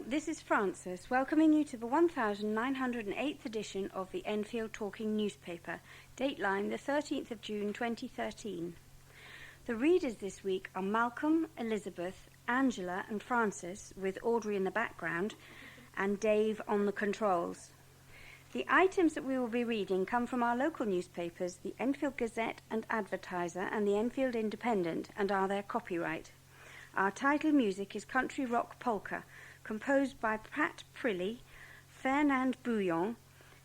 morning, this is Frances, welcoming you to the 1908th edition of the Enfield Talking newspaper, Dateline, the 13th of June 2013. The readers this week are Malcolm, Elizabeth, Angela and Frances, with Audrey in the background, and Dave on the controls. The items that we will be reading come from our local newspapers, the Enfield Gazette and Advertiser and the Enfield Independent, and are their copyright. Our title music is Country Rock Polka, composed by Pat Prilly, Fernand Bouillon,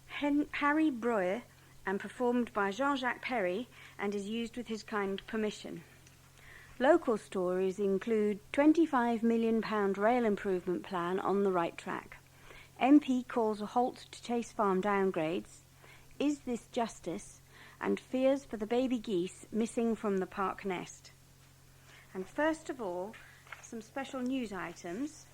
Harry Breuer, and performed by Jean-Jacques Perry, and is used with his kind permission. Local stories include £25 million rail improvement plan on the right track. MP calls a halt to Chase Farm downgrades. Is this justice? And fears for the baby geese missing from the park nest. And first of all, some special news items.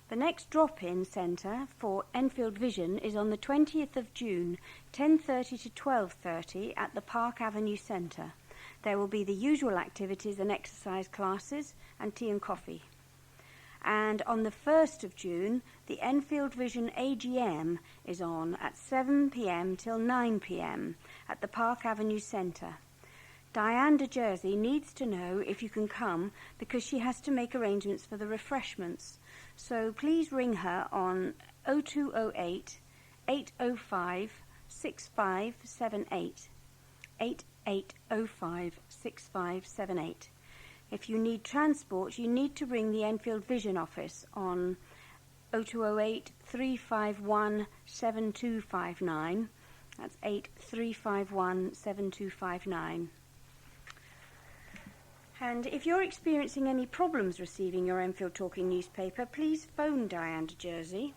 The next drop-in centre for Enfield Vision is on the 20th of June, 10:30 to 12:30 at the Park Avenue Centre. There will be the usual activities and exercise classes and tea and coffee. And on the 1st of June, the Enfield Vision AGM is on at 7 p.m. till 9 p.m. at the Park Avenue Centre. Diane de Jersey needs to know if you can come because she has to make arrangements for the refreshments. So please ring her on 0208 805 6578. 8805 6578. If you need transport, you need to ring the Enfield Vision office on 0208 351 7259. That's 8351 7259. And if you're experiencing any problems receiving your Enfield Talking newspaper, please phone Diane de Jersey.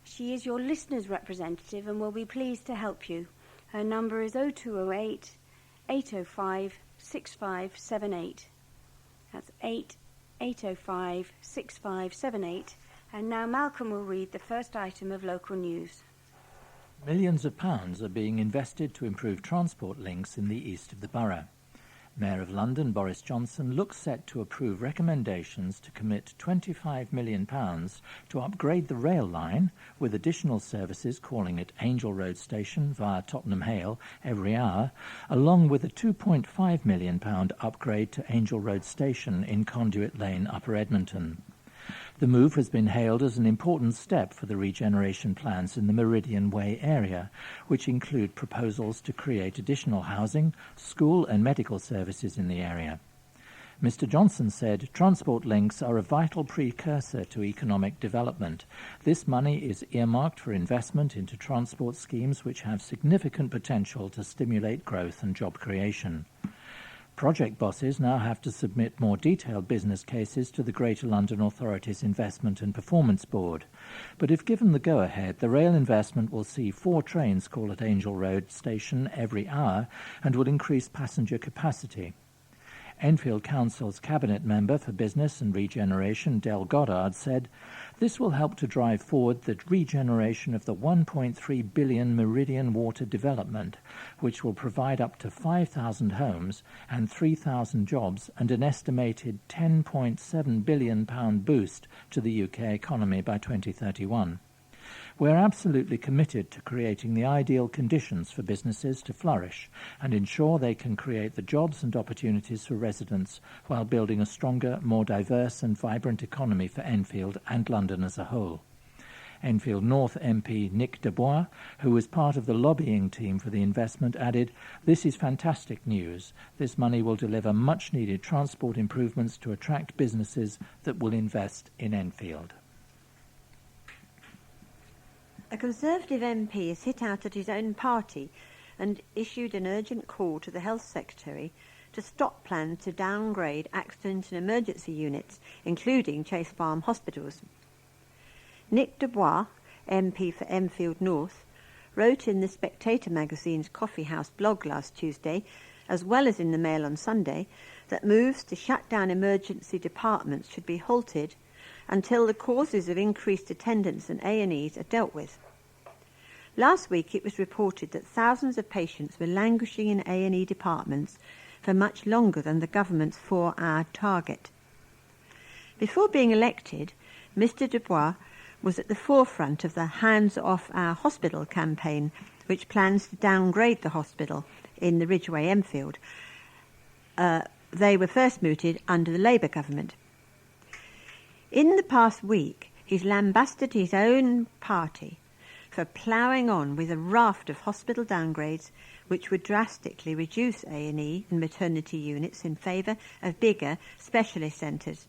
She is your listener's representative and will be pleased to help you. Her number is 0208 805 6578. That's 805 6578. And now Malcolm will read the first item of local news. Millions of pounds are being invested to improve transport links in the east of the borough. Mayor of London Boris Johnson looks set to approve recommendations to commit £25 million to upgrade the rail line, with additional services calling at Angel Road Station via Tottenham Hale every hour, along with a £2.5 million upgrade to Angel Road Station in Conduit Lane, Upper Edmonton. The move has been hailed as an important step for the regeneration plans in the Meridian Way area, which include proposals to create additional housing, school and medical services in the area. Mr. Johnson said transport links are a vital precursor to economic development. This money is earmarked for investment into transport schemes which have significant potential to stimulate growth and job creation. Project bosses now have to submit more detailed business cases to the Greater London Authority's Investment and Performance Board. But if given the go-ahead, the rail investment will see 4 trains call at Angel Road Station every hour and will increase passenger capacity. Enfield Council's Cabinet Member for Business and Regeneration, Del Goddard, said, "This will help to drive forward the regeneration of the £1.3 billion Meridian Water development, which will provide up to 5,000 homes and 3,000 jobs and an estimated £10.7 billion boost to the UK economy by 2031. We're absolutely committed to creating the ideal conditions for businesses to flourish and ensure they can create the jobs and opportunities for residents while building a stronger, more diverse and vibrant economy for Enfield and London as a whole." Enfield North MP Nick Dubois, who was part of the lobbying team for the investment, added, "This is fantastic news. This money will deliver much-needed transport improvements to attract businesses that will invest in Enfield." A Conservative MP has hit out at his own party and issued an urgent call to the Health Secretary to stop plans to downgrade accident and emergency units, including Chase Farm hospitals. Nick Dubois, MP for Enfield North, wrote in the Spectator magazine's Coffee House blog last Tuesday, as well as in the Mail on Sunday, that moves to shut down emergency departments should be halted until the causes of increased attendance and A&Es are dealt with. Last week it was reported that thousands of patients were languishing in A&E departments for much longer than the government's 4-hour target. Before being elected, Mr. Dubois was at the forefront of the Hands Off Our Hospital campaign, which plans to downgrade the hospital in the Ridgeway, Enfield. They were first mooted under the Labour government. In the past week, he's lambasted his own party for ploughing on with a raft of hospital downgrades which would drastically reduce A&E and maternity units in favour of bigger specialist centres.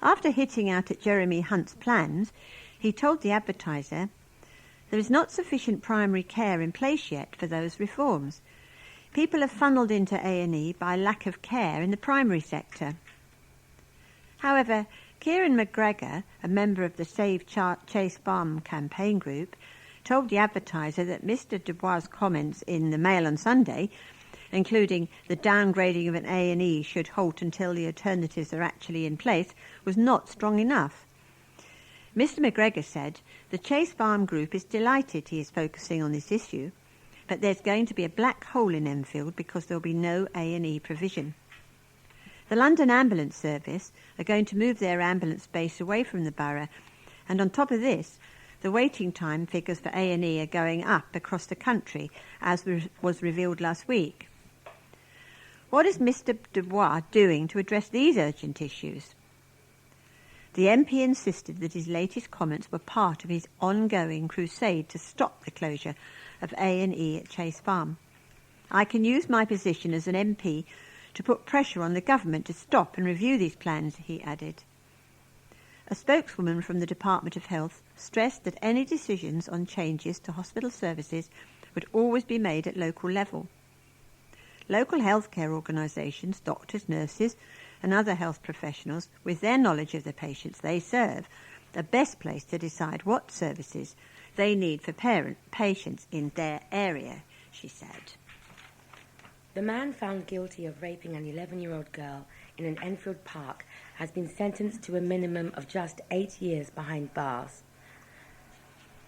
After hitting out at Jeremy Hunt's plans, he told the Advertiser, "There is not sufficient primary care in place yet for those reforms. People are funnelled into A&E by lack of care in the primary sector." However, Kieran McGregor, a member of the Save Chase Farm campaign group, told the Advertiser that Mr Dubois' comments in the Mail on Sunday, including the downgrading of an A&E should halt until the alternatives are actually in place, was not strong enough. Mr McGregor said, "The Chase Farm group is delighted he is focusing on this issue, but there's going to be a black hole in Enfield because there will be no A&E provision. The London Ambulance Service are going to move their ambulance base away from the borough, and on top of this, the waiting time figures for A&E are going up across the country, as was revealed last week." What is Mr Dubois doing to address these urgent issues? The MP insisted that his latest comments were part of his ongoing crusade to stop the closure of A&E at Chase Farm. "I can use my position as an MP to put pressure on the government to stop and review these plans," he added. A spokeswoman from the Department of Health stressed that any decisions on changes to hospital services would always be made at local level. Local healthcare organisations, doctors, nurses and other health professionals, with their knowledge of the patients they serve, are best placed to decide what services they need for patients in their area, she said. The man found guilty of raping an 11-year-old girl in an Enfield park has been sentenced to a minimum of just 8 years behind bars.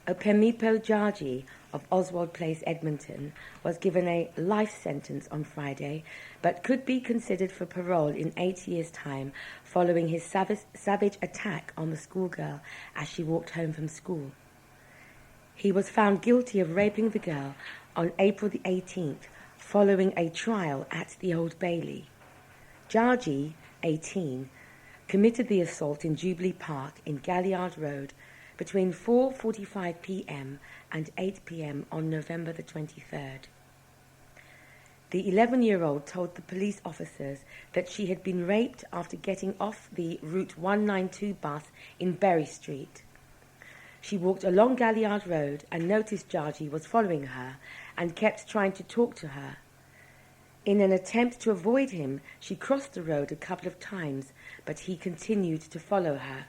Opemipo Jaji of Oswald Place, Edmonton, was given a life sentence on Friday, but could be considered for parole in 8 years' time following his savage attack on the schoolgirl as she walked home from school. He was found guilty of raping the girl on April the 18th, following a trial at the Old Bailey. Jaji, 18, committed the assault in Jubilee Park in Galliard Road between 4:45 p.m. and 8 p.m. on November the 23rd. The 11-year-old told the police officers that she had been raped after getting off the Route 192 bus in Berry Street. She walked along Galliard Road and noticed Jaji was following her and kept trying to talk to her. In an attempt to avoid him, she crossed the road a couple of times, but he continued to follow her.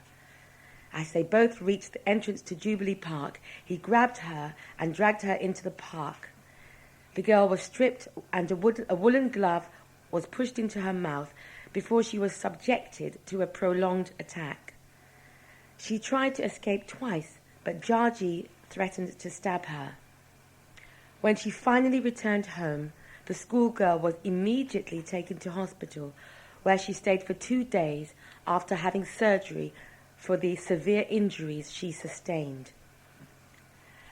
As they both reached the entrance to Jubilee Park, he grabbed her and dragged her into the park. The girl was stripped and a woolen glove was pushed into her mouth before she was subjected to a prolonged attack. She tried to escape twice, but Jaji threatened to stab her. When she finally returned home, the schoolgirl was immediately taken to hospital, where she stayed for 2 days after having surgery for the severe injuries she sustained.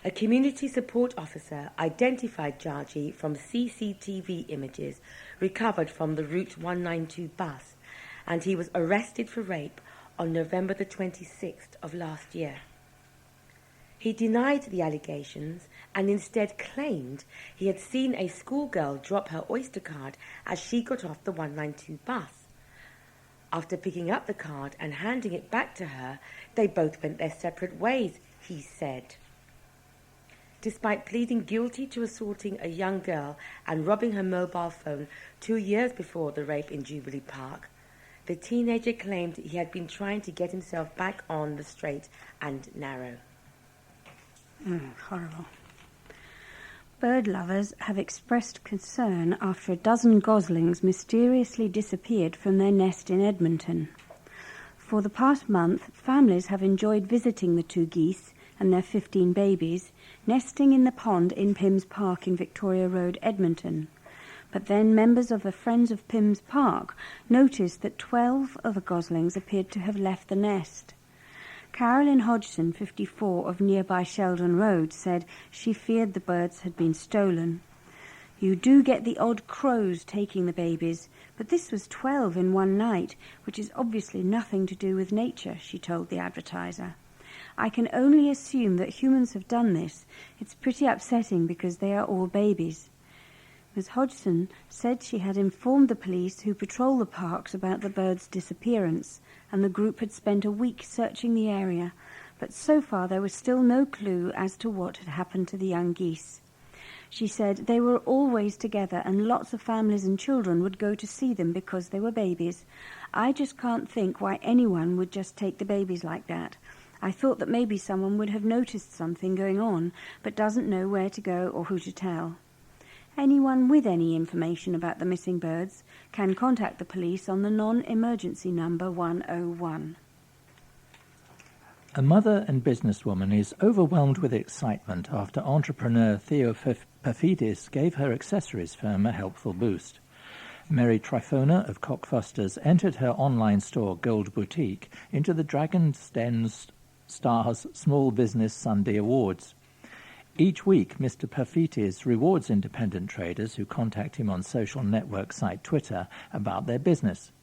A community support officer identified Jaji from CCTV images recovered from the Route 192 bus, and he was arrested for rape on November the 26th of last year. He denied the allegations and instead claimed he had seen a schoolgirl drop her Oyster card as she got off the 192 bus. After picking up the card and handing it back to her, they both went their separate ways, he said. Despite pleading guilty to assaulting a young girl and robbing her mobile phone 2 years before the rape in Jubilee Park, the teenager claimed he had been trying to get himself back on the straight and narrow. Horrible. Bird lovers have expressed concern after a dozen goslings mysteriously disappeared from their nest in Edmonton. For the past month, families have enjoyed visiting the 2 geese and their 15 babies, nesting in the pond in Pym's Park in Victoria Road, Edmonton. But then members of the Friends of Pym's Park noticed that 12 of the goslings appeared to have left the nest. Carolyn Hodgson, 54, of nearby Sheldon Road, said she feared the birds had been stolen. You do get the odd crows taking the babies, but this was 12 in one night, which is obviously nothing to do with nature, she told the advertiser. I can only assume that humans have done this. It's pretty upsetting because they are all babies. Ms. Hodgson said she had informed the police who patrol the parks about the bird's disappearance, and the group had spent a week searching the area, but so far there was still no clue as to what had happened to the young geese. She said they were always together and lots of families and children would go to see them because they were babies. I just can't think why anyone would just take the babies like that. I thought that maybe someone would have noticed something going on, but doesn't know where to go or who to tell. Anyone with any information about the missing birds can contact the police on the non-emergency number 101. A mother and businesswoman is overwhelmed with excitement after entrepreneur Theo Perfidis gave her accessories firm a helpful boost. Mary Trifona of Cockfosters entered her online store Gold Boutique into the Dragon's Den Stars Small Business Sunday Awards. Each week, Mr. Perfidis rewards independent traders who contact him on social network site Twitter about their business.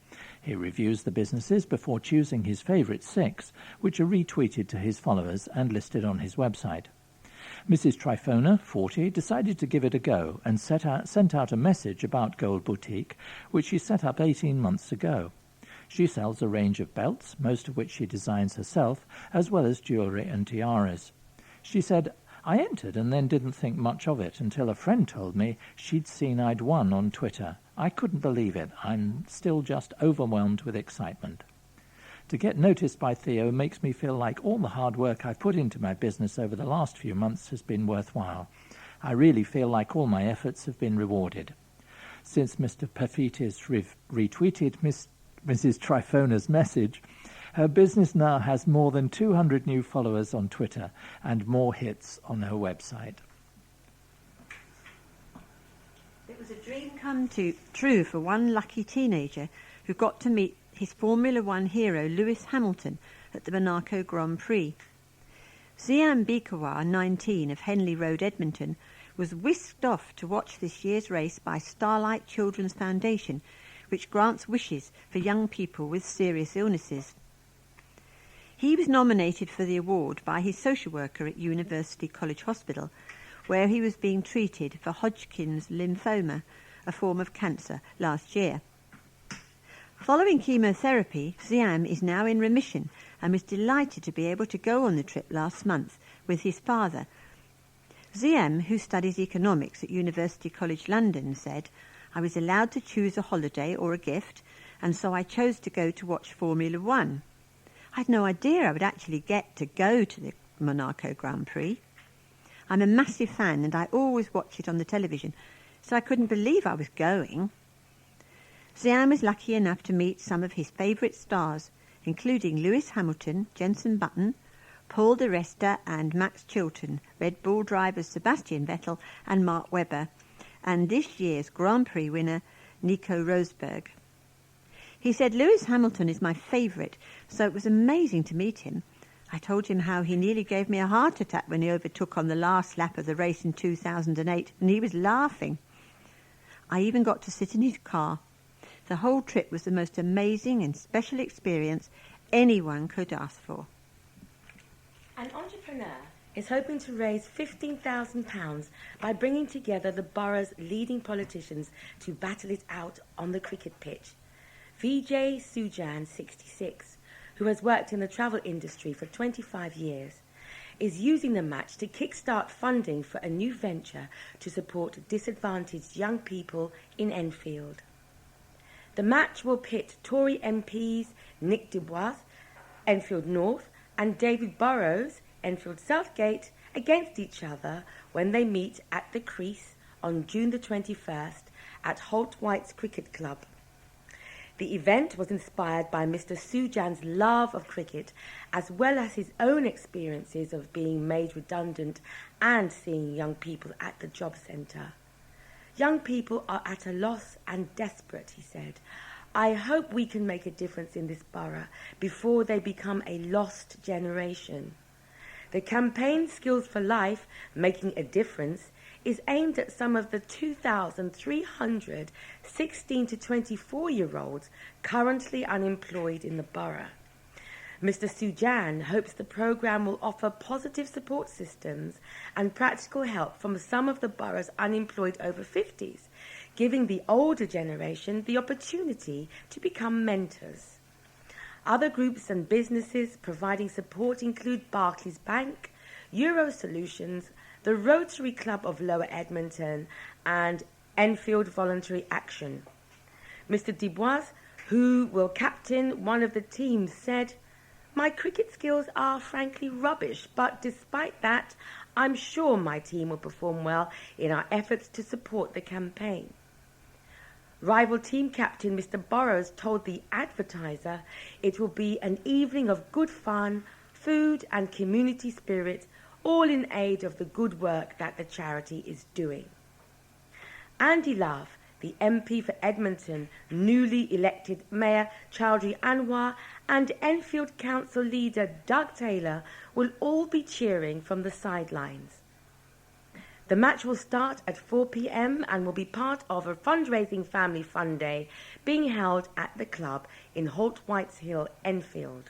He reviews the businesses before choosing his favourite 6, which are retweeted to his followers and listed on his website. Mrs. Trifona, 40, decided to give it a go and sent out a message about Gold Boutique, which she set up 18 months ago. She sells a range of belts, most of which she designs herself, as well as jewellery and tiaras. She said, I entered and then didn't think much of it until a friend told me she'd seen I'd won on Twitter. I couldn't believe it. I'm still just overwhelmed with excitement. To get noticed by Theo makes me feel like all the hard work I've put into my business over the last few months has been worthwhile. I really feel like all my efforts have been rewarded. Since Mr. Perfidis retweeted Mrs. Trifona's message, her business now has more than 200 new followers on Twitter and more hits on her website. It was a dream come true for one lucky teenager who got to meet his Formula One hero Lewis Hamilton at the Monaco Grand Prix. Ziam Bikawa, 19, of Henley Road, Edmonton, was whisked off to watch this year's race by Starlight Children's Foundation, which grants wishes for young people with serious illnesses. He was nominated for the award by his social worker at University College Hospital, where he was being treated for Hodgkin's lymphoma, a form of cancer, last year. Following chemotherapy, Ziam is now in remission and was delighted to be able to go on the trip last month with his father. Ziam, who studies economics at University College London, said, I was allowed to choose a holiday or a gift, and so I chose to go to watch Formula One. I had no idea I would actually get to go to the Monaco Grand Prix. I'm a massive fan and I always watch it on the television, so I couldn't believe I was going. Ziam was lucky enough to meet some of his favourite stars, including Lewis Hamilton, Jenson Button, Paul di Resta and Max Chilton, Red Bull drivers Sebastian Vettel and Mark Webber, and this year's Grand Prix winner Nico Rosberg. He said, Lewis Hamilton is my favourite, so it was amazing to meet him. I told him how he nearly gave me a heart attack when he overtook on the last lap of the race in 2008, and he was laughing. I even got to sit in his car. The whole trip was the most amazing and special experience anyone could ask for. An entrepreneur is hoping to raise £15,000 by bringing together the borough's leading politicians to battle it out on the cricket pitch. Vijay Sujan, 66, who has worked in the travel industry for 25 years, is using the match to kickstart funding for a new venture to support disadvantaged young people in Enfield. The match will pit Tory MPs Nick Dubois, Enfield North, and David Burrows, Enfield Southgate, against each other when they meet at the Crease on June the 21st at Holt White's Cricket Club. The event was inspired by Mr. Sujan's love of cricket, as well as his own experiences of being made redundant and seeing young people at the job centre. Young people are at a loss and desperate, he said. I hope we can make a difference in this borough before they become a lost generation. The campaign Skills for Life, Making a Difference, is aimed at some of the 2,300 16 to 24-year-olds currently unemployed in the borough. Mr. Sujan hopes the programme will offer positive support systems and practical help from some of the borough's unemployed over 50s, giving the older generation the opportunity to become mentors. Other groups and businesses providing support include Barclays Bank, Euro Solutions, the Rotary Club of Lower Edmonton, and Enfield Voluntary Action. Mr. Dubois, who will captain one of the teams, said, "My cricket skills are frankly rubbish, but despite that, I'm sure my team will perform well in our efforts to support the campaign." Rival team captain Mr. Burrows told the Advertiser it will be an evening of good fun, food and community spirit, all in aid of the good work that the charity is doing. Andy Love, the MP for Edmonton, newly elected Mayor Chowdhury Anwar, and Enfield Council leader Doug Taylor will all be cheering from the sidelines. The match will start at 4 p.m. and will be part of a fundraising family fun day being held at the club in Holt Whites Hill, Enfield.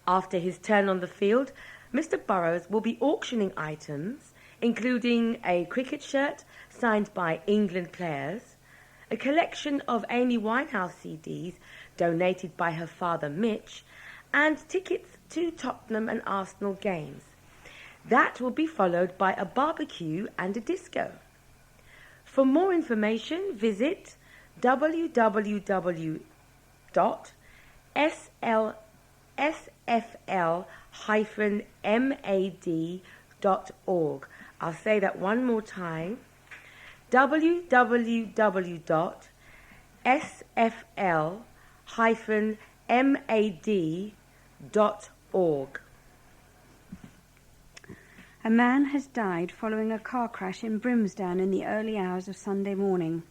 After his turn on the field, Mr. Burrows will be auctioning items, including a cricket shirt signed by England players, a collection of Amy Winehouse CDs donated by her father Mitch, and tickets to Tottenham and Arsenal games. That will be followed by a barbecue and a disco. For more information, visit www.sfl-mad.org. I'll say that one more time. www.sfl-mad.org. A man has died following a car crash in Brimsdown in the early hours of Sunday morning.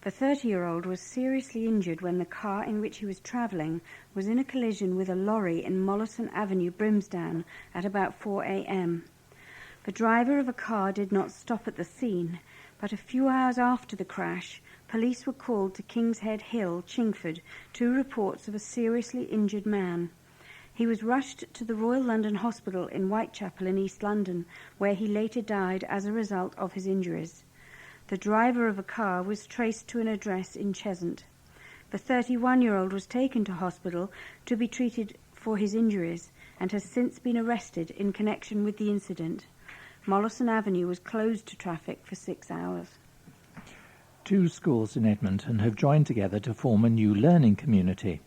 The 30-year-old was seriously injured when the car in which he was travelling was in a collision with a lorry in Mollison Avenue, Brimsdown, at about 4 a.m. The driver of a car did not stop at the scene, but a few hours after the crash, police were called to King's Head Hill, Chingford, 2 reports of a seriously injured man. He was rushed to the Royal London Hospital in Whitechapel in East London, where he later died as a result of his injuries. The driver of a car was traced to an address in Cheshunt. The 31-year-old was taken to hospital to be treated for his injuries and has since been arrested in connection with the incident. Mollison Avenue was closed to traffic for 6 hours. 2 schools in Edmonton have joined together to form a new learning community.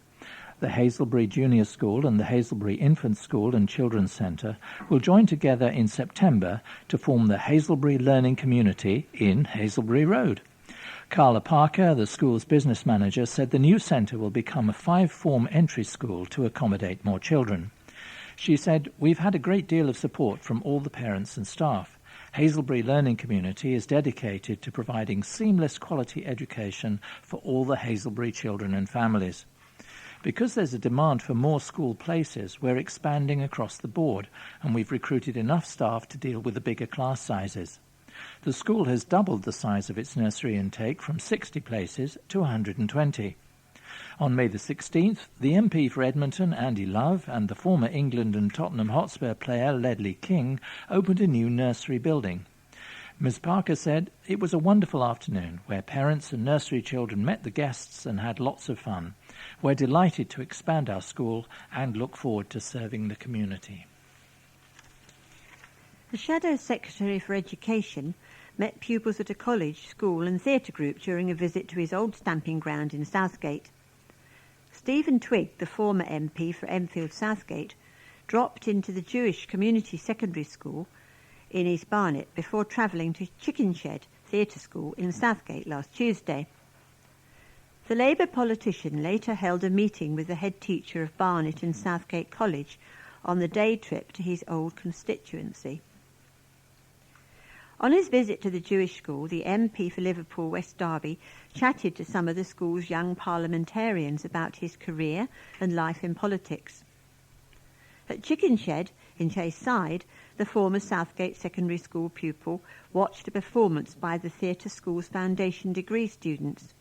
The Hazelbury Junior School and the Hazelbury Infant School and Children's Centre will join together in September to form the Hazelbury Learning Community in Hazelbury Road. Carla Parker, the school's business manager, said the new centre will become a 5-form entry school to accommodate more children. She said, "We've had a great deal of support from all the parents and staff. Hazelbury Learning Community is dedicated to providing seamless quality education for all the Hazelbury children and families. Because there's a demand for more school places, we're expanding across the board, and we've recruited enough staff to deal with the bigger class sizes. The school has doubled the size of its nursery intake from 60 places to 120. On May the 16th, the MP for Edmonton, Andy Love, and the former England and Tottenham Hotspur player, Ledley King, opened a new nursery building. Ms. Parker said, "It was a wonderful afternoon where parents and nursery children met the guests and had lots of fun. We're delighted to expand our school and look forward to serving the community." The Shadow Secretary for Education met pupils at a college, school and theatre group during a visit to his old stamping ground in Southgate. Stephen Twigg, the former MP for Enfield Southgate, dropped into the Jewish Community Secondary School in East Barnet before travelling to Chicken Shed Theatre School in Southgate last Tuesday. The Labour politician later held a meeting with the head teacher of Barnet and Southgate College on the day trip to his old constituency. On his visit to the Jewish school, the MP for Liverpool West Derby chatted to some of the school's young parliamentarians about his career and life in politics. At Chicken Shed in Chase Side, the former Southgate Secondary School pupil watched a performance by the Theatre School's foundation degree students.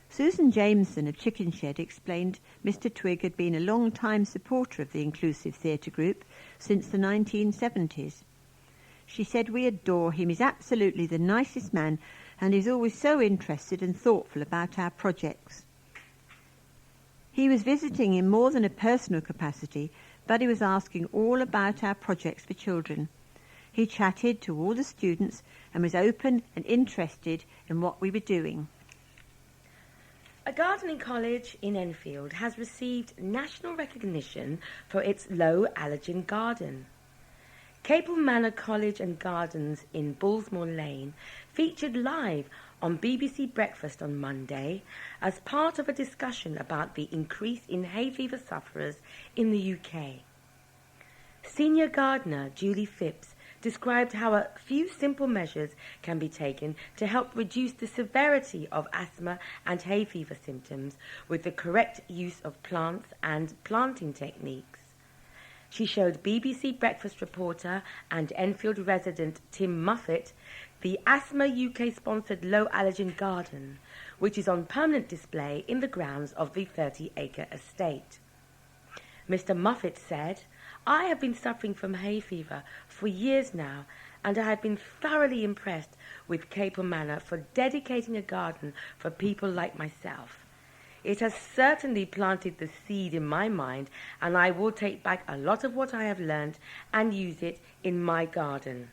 Susan Jameson of Chicken Shed explained Mr. Twigg had been a long-time supporter of the inclusive theatre group since the 1970s. She said, "We adore him. He's absolutely the nicest man and he's always so interested and thoughtful about our projects." He was visiting in more than a personal capacity, but he was asking all about our projects for children. He chatted to all the students and was open and interested in what we were doing. A gardening college in Enfield has received national recognition for its low allergen garden. Capel Manor College and Gardens in Bullsmore Lane featured live on BBC Breakfast on Monday as part of a discussion about the increase in hay fever sufferers in the UK. Senior gardener Julie Phipps described how a few simple measures can be taken to help reduce the severity of asthma and hay fever symptoms with the correct use of plants and planting techniques. She showed BBC Breakfast reporter and Enfield resident Tim Muffet the Asthma UK-sponsored low allergen garden, which is on permanent display in the grounds of the 30-acre estate. Mr. Muffet said, "I have been suffering from hay fever for years now, and I have been thoroughly impressed with Capel Manor for dedicating a garden for people like myself. It has certainly planted the seed in my mind, and I will take back a lot of what I have learned and use it in my garden."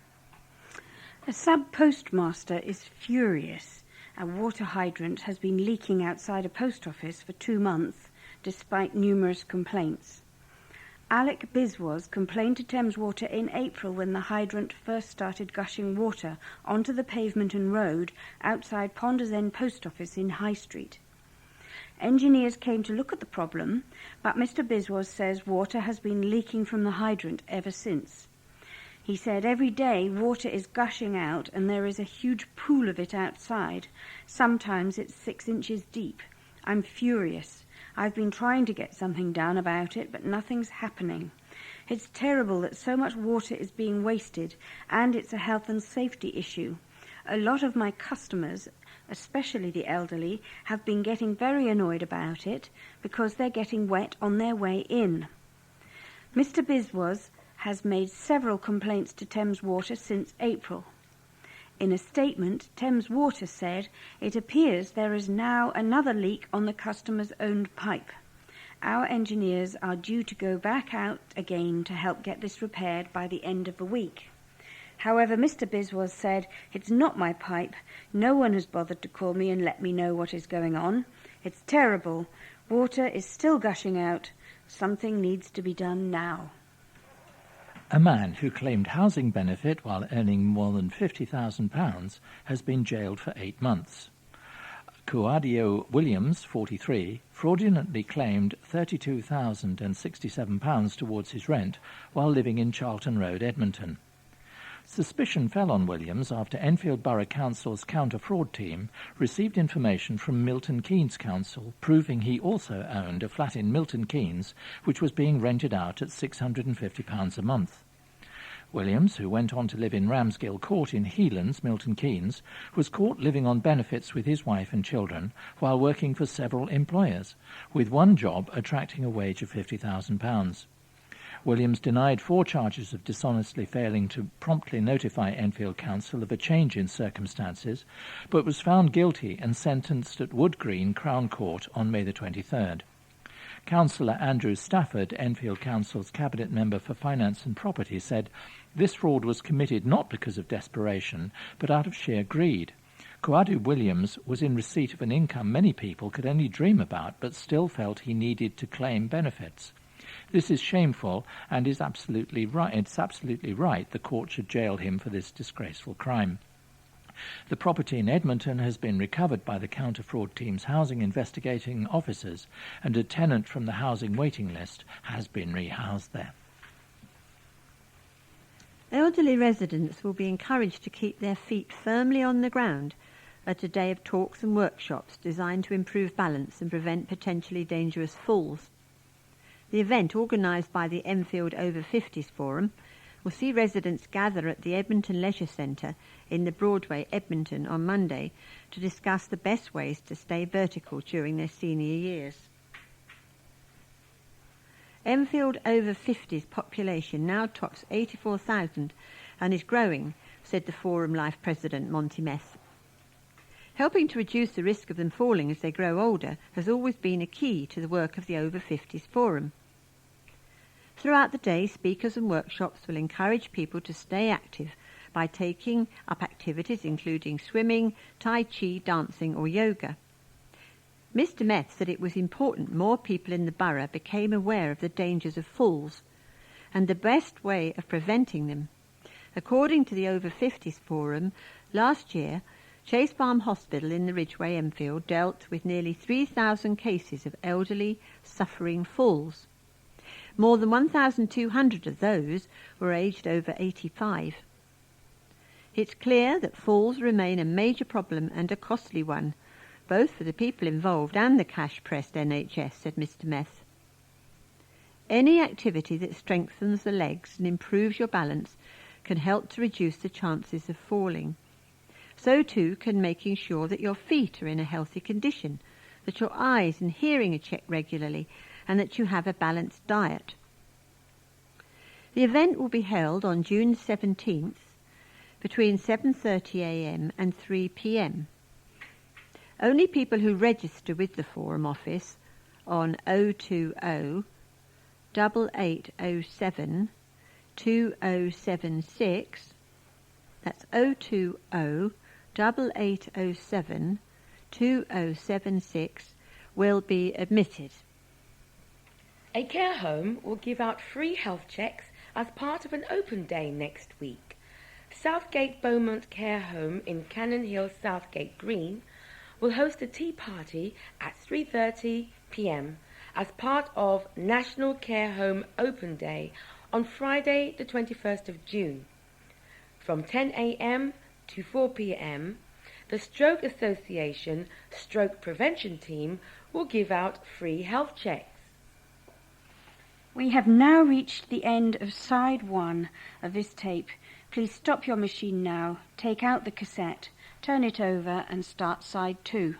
A sub-postmaster is furious. A water hydrant has been leaking outside a post office for 2 months, despite numerous complaints. Alec Biswas complained to Thames Water in April when the hydrant first started gushing water onto the pavement and road outside Ponders End Post Office in High Street. Engineers came to look at the problem, but Mr. Biswas says water has been leaking from the hydrant ever since. He said every day water is gushing out and there is a huge pool of it outside. Sometimes it's 6 inches deep. I'm furious. I've been trying to get something done about it, but nothing's happening. It's terrible that so much water is being wasted, and it's a health and safety issue. A lot of my customers, especially the elderly, have been getting very annoyed about it because they're getting wet on their way in. Mr. Biswas has made several complaints to Thames Water since April. In a statement, Thames Water said it appears there is now another leak on the customer's owned pipe. Our engineers are due to go back out again to help get this repaired by the end of the week. However, Mr. Biswas said, "It's not my pipe. No one has bothered to call me and let me know what is going on. It's terrible. Water is still gushing out. Something needs to be done now." A man who claimed housing benefit while earning more than £50,000 has been jailed for 8 months. Cuadio Williams, 43, fraudulently claimed £32,067 towards his rent while living in Charlton Road, Edmonton. Suspicion fell on Williams after Enfield Borough Council's counter-fraud team received information from Milton Keynes Council proving he also owned a flat in Milton Keynes which was being rented out at £650 a month. Williams, who went on to live in Ramsgill Court in Healands, Milton Keynes, was caught living on benefits with his wife and children while working for several employers, with one job attracting a wage of £50,000. Williams denied 4 charges of dishonestly failing to promptly notify Enfield Council of a change in circumstances, but was found guilty and sentenced at Wood Green Crown Court on May the 23rd. Councillor Andrew Stafford, Enfield Council's Cabinet Member for Finance and Property, said this fraud was committed not because of desperation, but out of sheer greed. Cuadu Williams was in receipt of an income many people could only dream about, but still felt he needed to claim benefits. This is shameful and is absolutely right. It's absolutely right the court should jail him for this disgraceful crime. The property in Edmonton has been recovered by the counter-fraud team's housing investigating officers, and a tenant from the housing waiting list has been rehoused there. Elderly residents will be encouraged to keep their feet firmly on the ground at a day of talks and workshops designed to improve balance and prevent potentially dangerous falls. The event, organised by the Enfield Over 50s Forum, will see residents gather at the Edmonton Leisure Centre in the Broadway, Edmonton, on Monday to discuss the best ways to stay vertical during their senior years. Enfield Over 50s population now tops 84,000 and is growing, said the Forum Life President Monty Meth. Helping to reduce the risk of them falling as they grow older has always been a key to the work of the Over 50s Forum. Throughout the day, speakers and workshops will encourage people to stay active by taking up activities including swimming, tai chi, dancing or yoga. Mr. Meth said it was important more people in the borough became aware of the dangers of falls and the best way of preventing them. According to the Over 50s Forum, last year, Chase Farm Hospital in the Ridgeway, Enfield, dealt with nearly 3,000 cases of elderly suffering falls. More than 1,200 of those were aged over 85. It's clear that falls remain a major problem and a costly one, both for the people involved and the cash-pressed NHS, said Mr. Meth. Any activity that strengthens the legs and improves your balance can help to reduce the chances of falling. So too can making sure that your feet are in a healthy condition, that your eyes and hearing are checked regularly, and that you have a balanced diet. The event will be held on June 17th between 7:30 a.m. and 3 p.m. Only people who register with the Forum office on 020 8807 2076, that's 020 8807 2076, will be admitted. A care home will give out free health checks as part of an open day next week. Southgate Beaumont Care Home in Cannon Hill, Southgate Green, will host a tea party at 3:30 p.m. as part of National Care Home Open Day on Friday the 21st of June. From 10 a.m. to 4 p.m, the Stroke Association Stroke Prevention Team will give out free health checks. We have now reached the end of side 1 of this tape. Please stop your machine now, take out the cassette, turn it over and start side 2.